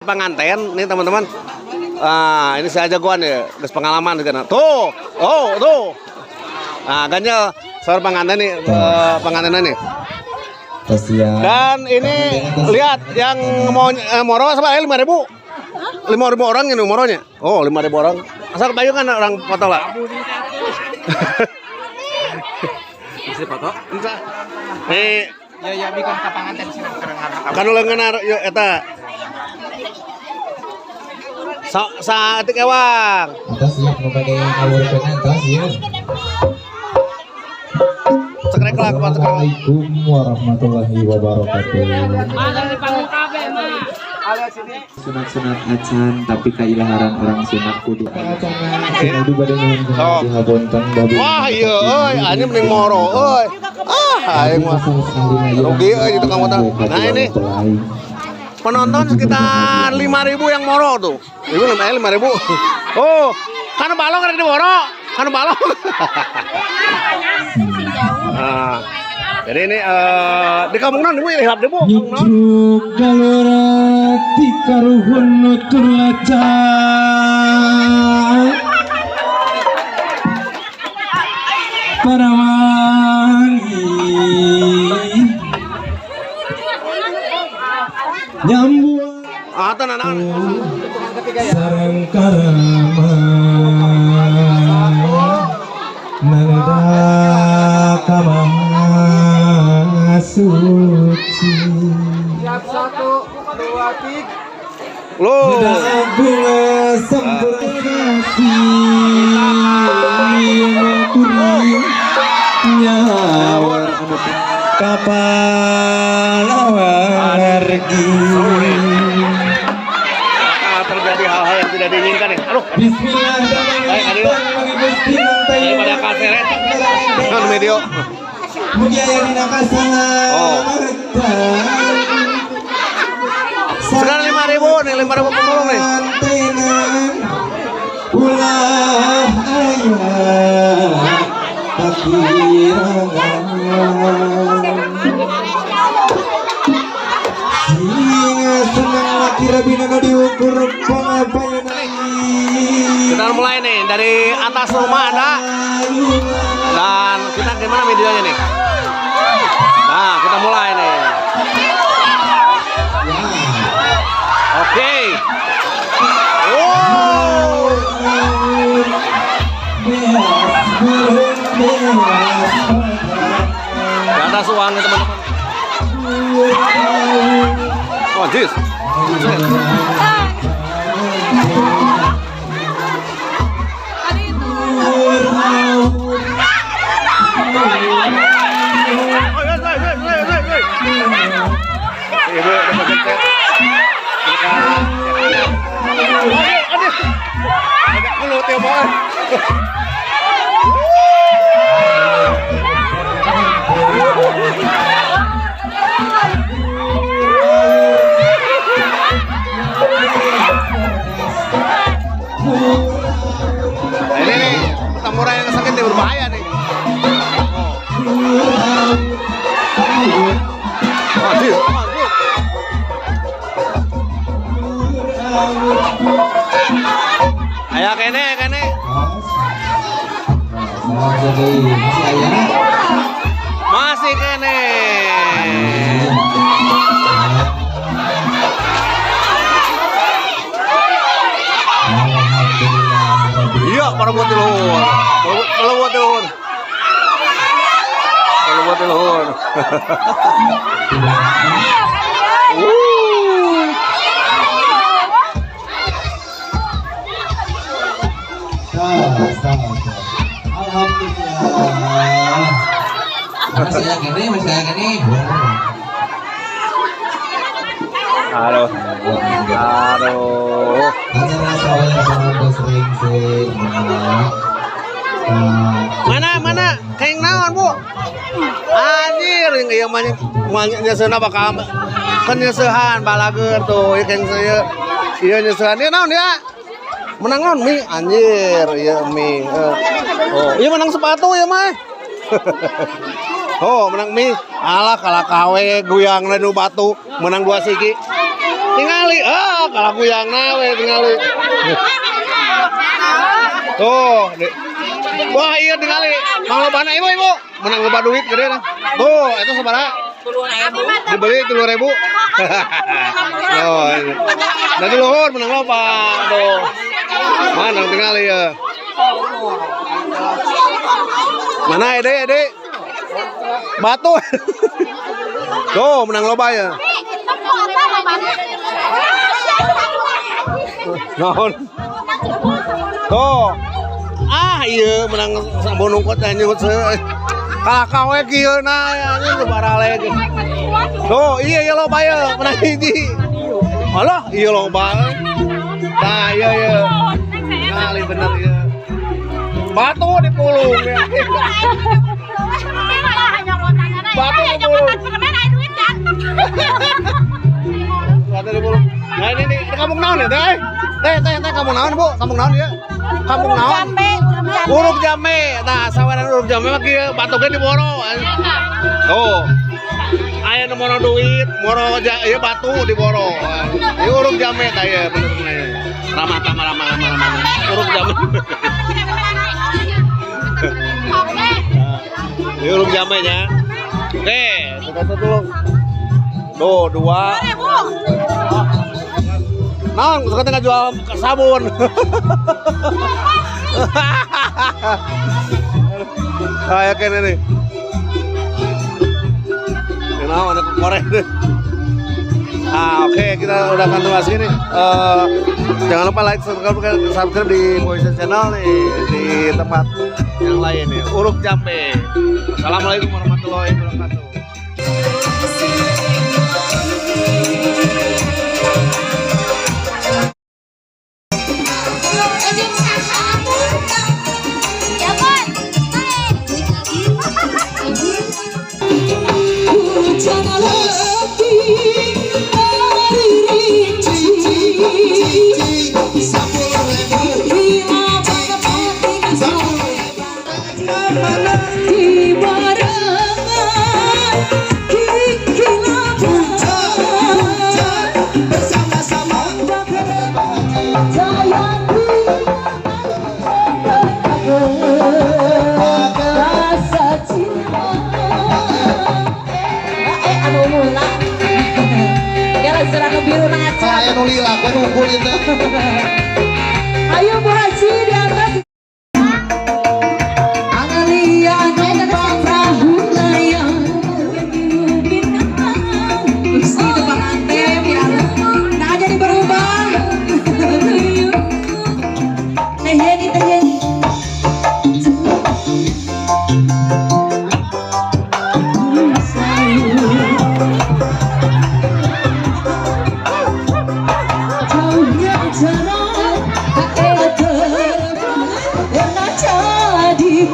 pengantin nih teman-teman. Ini saya jagoan ya, guys pengalaman kan. Tuh, tuh. Nah, ganjel soal pengantin nih, pengantinnya nih. Dan ini lihat yang mau moro sama 5.000. 5.000 orang ini moronya. Oh, 5.000 orang. Asal bayu kan orang foto lah. Bisa foto? Bisa. Nih, ya bikin kapangan sih kan lengan yuk eta. Saat ewang. Atas siap kepada awurkeun atas ya. Sekrek lah kepada sekrek. Assalamualaikum warahmatullahi wabarakatuh. Ada di panggung kabe mah. Sunat-sunat acan tapi kailaharan orang sunat kudu kudu bade nuhun di habontang babu. Wah, iya euy, anya mending moro euy. Aing mah rugi euy di tukang foto. Nah, ini penonton sekitar 5.000 yang moro tuh. Ibu 5.000. Oh, kan balong ada di moro. Kan balong. Nah, jadi ini di kampung non ibu lihat ibu. Nyucuk galora tikaruhun nutur laca. Parawangi nyambung Tenan. sareng karama naleda kamaha suci siap 1, 2, 3 Loh. bunga sempurnasi nyawa kapal wargi. Terjadi hal-hal yang tidak diinginkan nih. Aduh. Bismillahirrahmanirrahim. Daripada kaseret. Kan video. Mugia yang dinakasana. Sekarang 5.000 nih, 5.000 pemulung nih. Ulah ayah takirangan singa senang laki rabina no diukur pengapayan Kita mulai nih dari atas rumah ada. Dan kita gimana videonya nih? Nah, kita mulai nih. Oke. Wow. Di atas uangnya teman-teman. Oh, jis. Ini nih, samurai yang sakit nih berbahaya nih. Ayo kene. Masih kene. Iya, para buat luhur. Kalau buat luhur. Alhamdulillah. Masih gini. Aduh. Mana? Kayak naon, Bu? Anjir, ieu mah nyeuseuna bakal kan nyeusehan balager tuh, ieu keng saya. Ieu nyeusehan ieu naon ya? Menang naon mi? Anjir, ieu mi. Oh, ieu menang sepatu ya mah. Oh, menang mi. Alah kalah kawe goyangna nu batu, menang 2 sigi. Tingali. Kalau kuyang nawe tingali. Tuh, wah iya tingali. Mang lobana ibu. Menang loba duit gede nah. Tuh, itu sabaraha? 10.000. Dibeli 3.000. Oh, ini. Dari luhur menang loba. Tuh. Mana tingali ya. Mana ede? Batu. Tuh, menang loba ya. Naon? Tuh. Iya menang sabun ungkot dan nyut se. Kakak we kieu na nya barale ge. Tuh, iya loba ya, menang hiji. Alah, iya loba. Nah, iya. Kali bener ya. Batu di pulung ya. Batu di pulung. Batu di pulung. Nah ini kampung naon ya teh? Teh kampung naon bu? Kampung naon ya? Kampung naon? Uruk Jame. Nah saweran uruk Jame mah kieu batukeun diboro. Oh. Aya nu moro duit, moro ieu batu diboro. Ieu uruk Jame tah ya bener. Ramah. Uruk Jame. Ieu uruk Jame nya. Oke, kita dulu. Tuh, 2. Nang, sekarang tengah jual sabun. Kayak kene nih. Kenapa ada korek deh. Oke, kita udah akan bahas ini. Jangan lupa like, subscribe di Moise Channel nih di tempat yang lain nih. Uruk Jambe. Assalamualaikum warahmatullahi wabarakatuh. Ayo Bu Haji di atas. Angalia numpak perahu layang kursi depan antep ya. Nah jadi berubah. Teh Yeni. Jadi